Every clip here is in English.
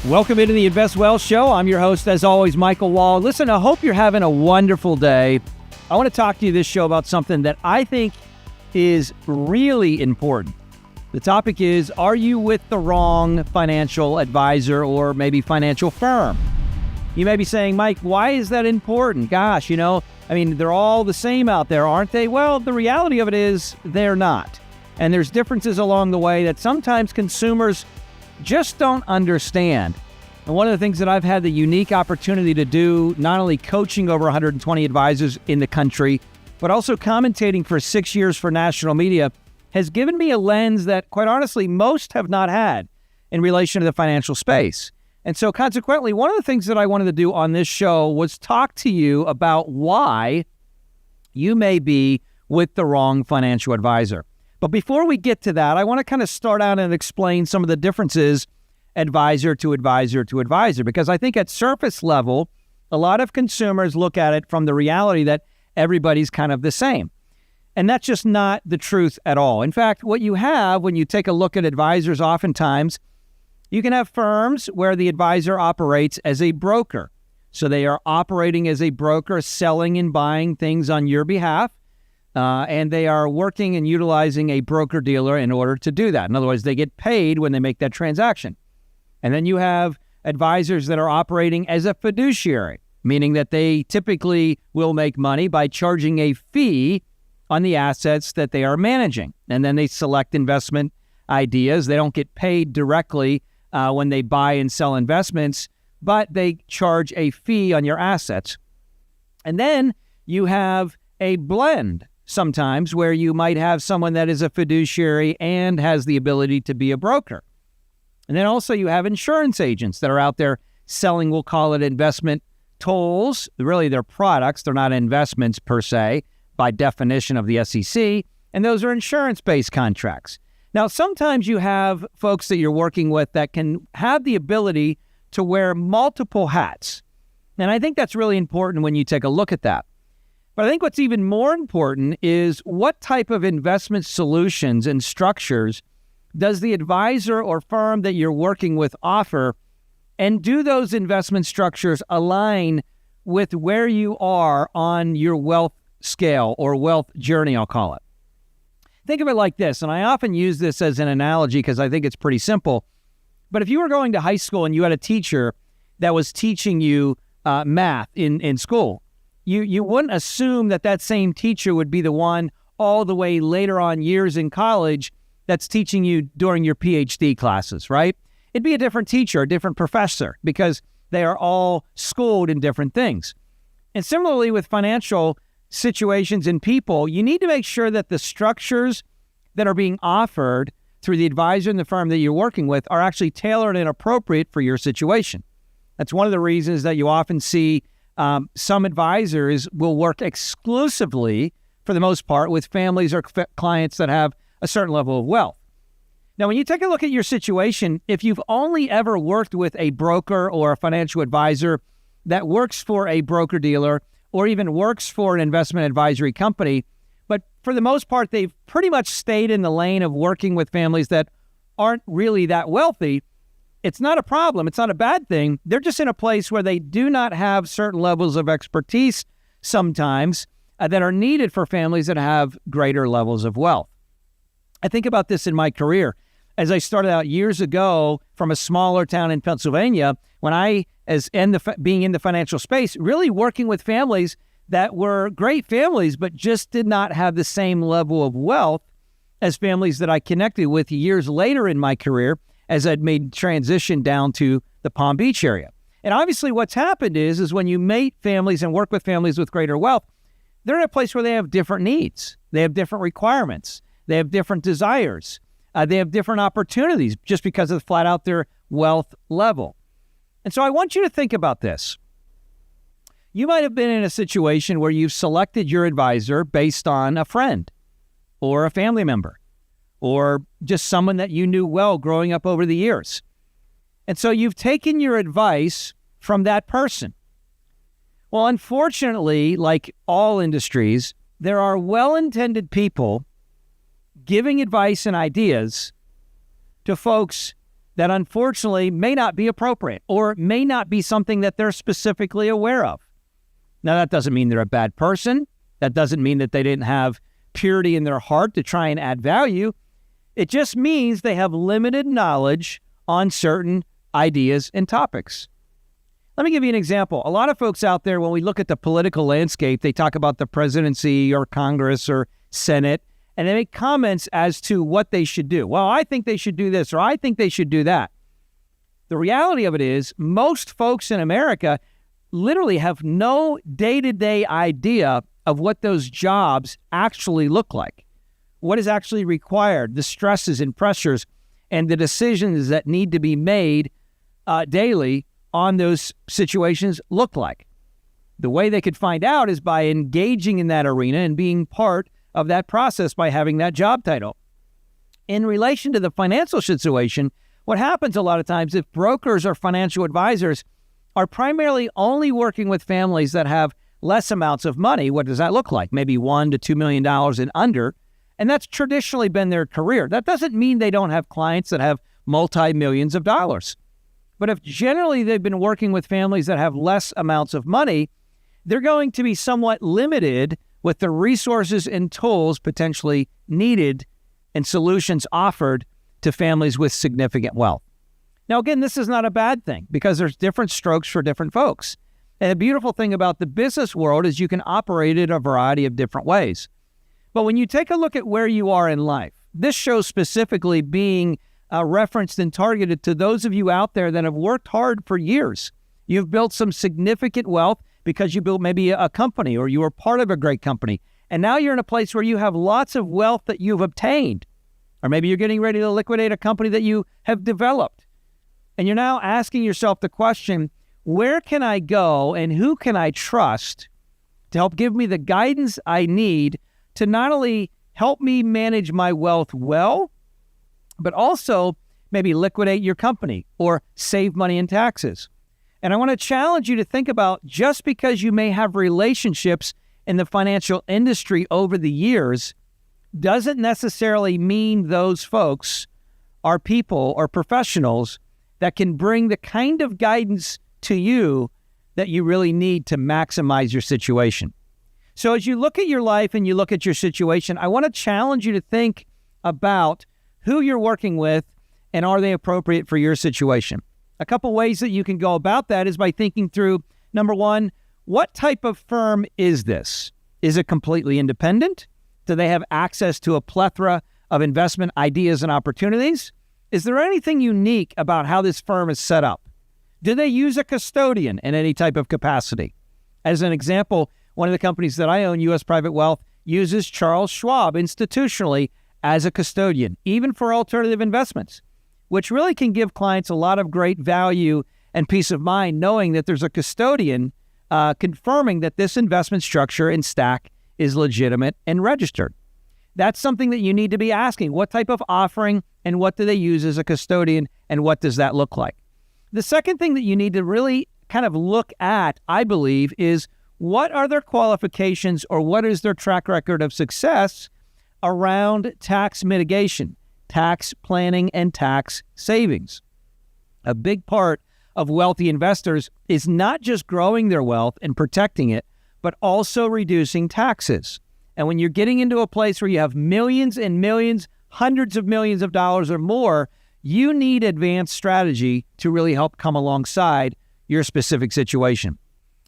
Welcome into the Invest Well Show. I'm your host, as always, Michael Wall. Listen, I hope you're having a wonderful day. I want to talk to you this show about something that I think is really important. The topic is, are you with the wrong financial advisor or maybe financial firm? You may be saying, Mike, why is that important? Gosh, they're all the same out there, aren't they? Well, the reality of it is they're not. And there's differences along the way that sometimes consumers just don't understand. And one of the things that I've had the unique opportunity to do, not only coaching over 120 advisors in the country, but also commentating for 6 years for national media, has given me a lens that, quite honestly, most have not had in relation to the financial space. And so consequently, one of the things that I wanted to do on this show was talk to you about why you may be with the wrong financial advisor. But before we get to that, I want to kind of start out and explain some of the differences advisor to advisor to advisor, because I think at surface level, a lot of consumers look at it from the reality that everybody's kind of the same. And that's just not the truth at all. In fact, what you have when you take a look at advisors, oftentimes, you can have firms where the advisor operates as a broker. So they are operating as a broker, selling and buying things on your behalf. And they are working and utilizing a broker-dealer in order to do that. In other words, they get paid when they make that transaction. And then you have advisors that are operating as a fiduciary, meaning that they typically will make money by charging a fee on the assets that they are managing. And then they select investment ideas. They don't get paid directly when they buy and sell investments, but they charge a fee on your assets. And then you have a blend sometimes where you might have someone that is a fiduciary and has the ability to be a broker. And then also you have insurance agents that are out there selling, we'll call it investment tools. Really, they're products. They're not investments per se, by definition of the SEC. And those are insurance-based contracts. Now, sometimes you have folks that you're working with that can have the ability to wear multiple hats. And I think that's really important when you take a look at that. But I think what's even more important is what type of investment solutions and structures does the advisor or firm that you're working with offer, and do those investment structures align with where you are on your wealth scale or wealth journey, I'll call it. Think of it like this, and I often use this as an analogy because I think it's pretty simple. But if you were going to high school and you had a teacher that was teaching you math in school, you wouldn't assume that same teacher would be the one all the way later on years in college that's teaching you during your PhD classes, right? It'd be a different teacher, a different professor, because they are all schooled in different things. And similarly with financial situations and people, you need to make sure that the structures that are being offered through the advisor and the firm that you're working with are actually tailored and appropriate for your situation. That's one of the reasons that you often see some advisors will work exclusively, for the most part, with families or clients that have a certain level of wealth. Now, when you take a look at your situation, if you've only ever worked with a broker or a financial advisor that works for a broker-dealer or even works for an investment advisory company, but for the most part, they've pretty much stayed in the lane of working with families that aren't really that wealthy, it's not a problem. It's not a bad thing. They're just in a place where they do not have certain levels of expertise sometimes that are needed for families that have greater levels of wealth. I think about this in my career. As I started out years ago from a smaller town in Pennsylvania, when being in the financial space, really working with families that were great families, but just did not have the same level of wealth as families that I connected with years later in my career as I'd made transition down to the Palm Beach area. And obviously what's happened is when you meet families and work with families with greater wealth, they're in a place where they have different needs. They have different requirements. They have different desires. They have different opportunities just because of flat out their wealth level. And so I want you to think about this. You might have been in a situation where you've selected your advisor based on a friend or a family member or just someone that you knew well growing up over the years. And so you've taken your advice from that person. Well, unfortunately, like all industries, there are well-intended people giving advice and ideas to folks that unfortunately may not be appropriate or may not be something that they're specifically aware of. Now, that doesn't mean they're a bad person. That doesn't mean that they didn't have purity in their heart to try and add value. It just means they have limited knowledge on certain ideas and topics. Let me give you an example. A lot of folks out there, when we look at the political landscape, they talk about the presidency or Congress or Senate, and they make comments as to what they should do. Well, I think they should do this, or I think they should do that. The reality of it is most folks in America literally have no day-to-day idea of what those jobs actually look like, what is actually required, the stresses and pressures, and the decisions that need to be made daily on those situations look like. The way they could find out is by engaging in that arena and being part of that process by having that job title. In relation to the financial situation, what happens a lot of times if brokers or financial advisors are primarily only working with families that have less amounts of money, what does that look like? Maybe $1 to $2 million and under. And that's traditionally been their career. That doesn't mean they don't have clients that have multi-millions of dollars. But if generally they've been working with families that have less amounts of money, they're going to be somewhat limited with the resources and tools potentially needed and solutions offered to families with significant wealth. Now, again, this is not a bad thing because there's different strokes for different folks. And the beautiful thing about the business world is you can operate in a variety of different ways. But when you take a look at where you are in life, this show specifically being referenced and targeted to those of you out there that have worked hard for years. You've built some significant wealth because you built maybe a company or you were part of a great company. And now you're in a place where you have lots of wealth that you've obtained. Or maybe you're getting ready to liquidate a company that you have developed. And you're now asking yourself the question, where can I go and who can I trust to help give me the guidance I need to not only help me manage my wealth well, but also maybe liquidate your company or save money in taxes. And I want to challenge you to think about, just because you may have relationships in the financial industry over the years doesn't necessarily mean those folks are people or professionals that can bring the kind of guidance to you that you really need to maximize your situation. So as you look at your life and you look at your situation, I want to challenge you to think about who you're working with and are they appropriate for your situation. A couple ways that you can go about that is by thinking through, number one, what type of firm is this? Is it completely independent? Do they have access to a plethora of investment ideas and opportunities? Is there anything unique about how this firm is set up? Do they use a custodian in any type of capacity? As an example, one of the companies that I own, U.S. Private Wealth, uses Charles Schwab institutionally as a custodian, even for alternative investments, which really can give clients a lot of great value and peace of mind knowing that there's a custodian confirming that this investment structure and stack is legitimate and registered. That's something that you need to be asking. What type of offering and what do they use as a custodian and what does that look like? The second thing that you need to really kind of look at, I believe, is what are their qualifications or what is their track record of success around tax mitigation, tax planning, and tax savings. A big part of wealthy investors is not just growing their wealth and protecting it, but also reducing taxes. And when you're getting into a place where you have millions and millions, hundreds of millions of dollars or more, you need advanced strategy to really help come alongside your specific situation.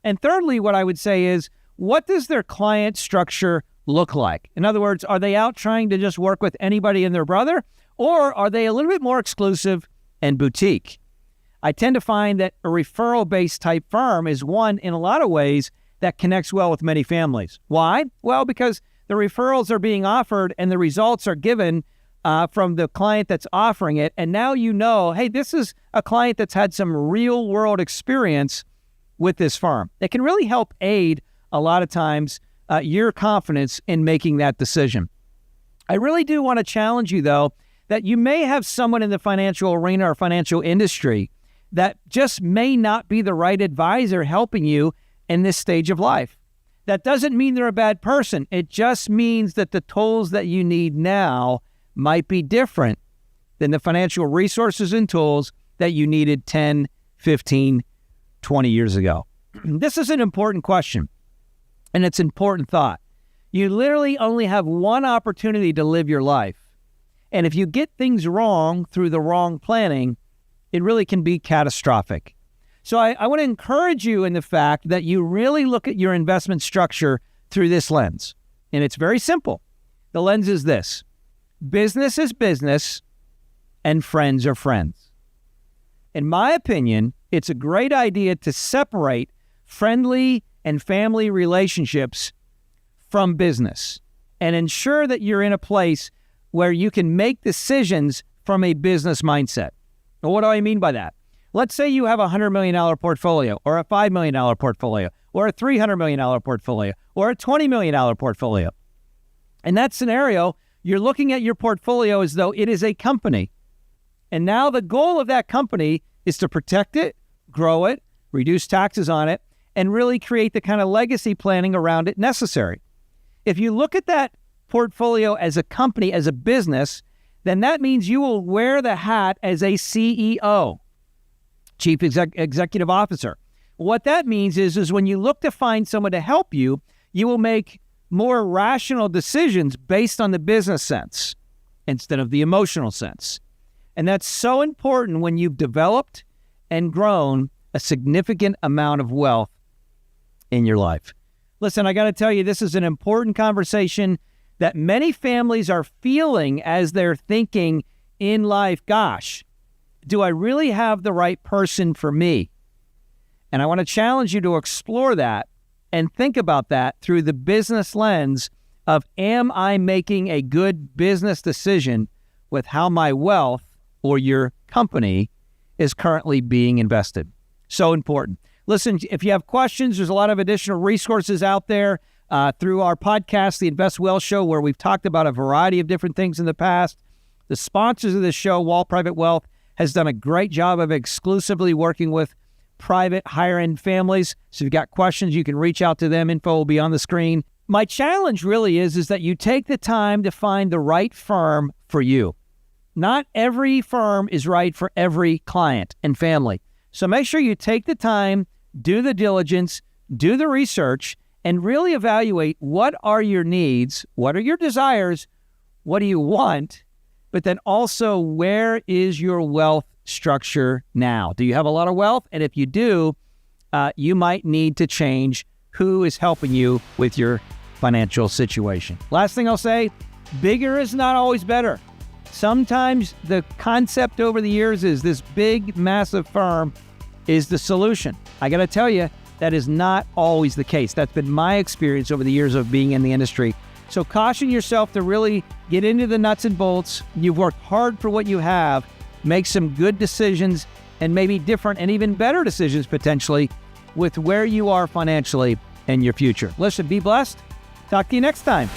And thirdly, what I would say is, what does their client structure look like? In other words, are they out trying to just work with anybody and their brother, or are they a little bit more exclusive and boutique? I tend to find that a referral-based type firm is one, in a lot of ways, that connects well with many families. Why? Well, because the referrals are being offered and the results are given from the client that's offering it. And now you know, hey, this is a client that's had some real-world experience with this firm. It can really help aid, a lot of times, your confidence in making that decision. I really do want to challenge you, though, that you may have someone in the financial arena or financial industry that just may not be the right advisor helping you in this stage of life. That doesn't mean they're a bad person. It just means that the tools that you need now might be different than the financial resources and tools that you needed 10, 15, 20 years ago? This is an important question, and it's an important thought. You literally only have one opportunity to live your life. And if you get things wrong through the wrong planning, it really can be catastrophic. So I want to encourage you in the fact that you really look at your investment structure through this lens. And it's very simple. The lens is this: business is business and friends are friends. In my opinion, it's a great idea to separate friendly and family relationships from business and ensure that you're in a place where you can make decisions from a business mindset. Now, what do I mean by that? Let's say you have a $100 million portfolio, or a $5 million portfolio, or a $300 million portfolio, or a $20 million portfolio. In that scenario, you're looking at your portfolio as though it is a company. And now the goal of that company is to protect it, grow it, reduce taxes on it, and really create the kind of legacy planning around it necessary. If you look at that portfolio as a company, as a business, then that means you will wear the hat as a CEO, Chief Executive Officer. What that means is when you look to find someone to help you, you will make more rational decisions based on the business sense instead of the emotional sense. And that's so important when you've developed and grown a significant amount of wealth in your life. Listen, I got to tell you, this is an important conversation that many families are feeling as they're thinking in life, gosh, do I really have the right person for me? And I want to challenge you to explore that and think about that through the business lens of, am I making a good business decision with how my wealth or your company is currently being invested? So important. Listen, if you have questions, there's a lot of additional resources out there through our podcast, The Invest Well Show, where we've talked about a variety of different things in the past. The sponsors of this show, Wall Private Wealth, has done a great job of exclusively working with private higher-end families. So if you've got questions, you can reach out to them. Info will be on the screen. My challenge really is that you take the time to find the right firm for you. Not every firm is right for every client and family. So make sure you take the time, do the diligence, do the research, and really evaluate what are your needs, what are your desires, what do you want, but then also where is your wealth structure now? Do you have a lot of wealth? And if you do, you might need to change who is helping you with your financial situation. Last thing I'll say, bigger is not always better. Sometimes the concept over the years is this big, massive firm is the solution. I got to tell you, that is not always the case. That's been my experience over the years of being in the industry. So caution yourself to really get into the nuts and bolts. You've worked hard for what you have. Make some good decisions and maybe different and even better decisions potentially with where you are financially in your future. Listen, be blessed. Talk to you next time.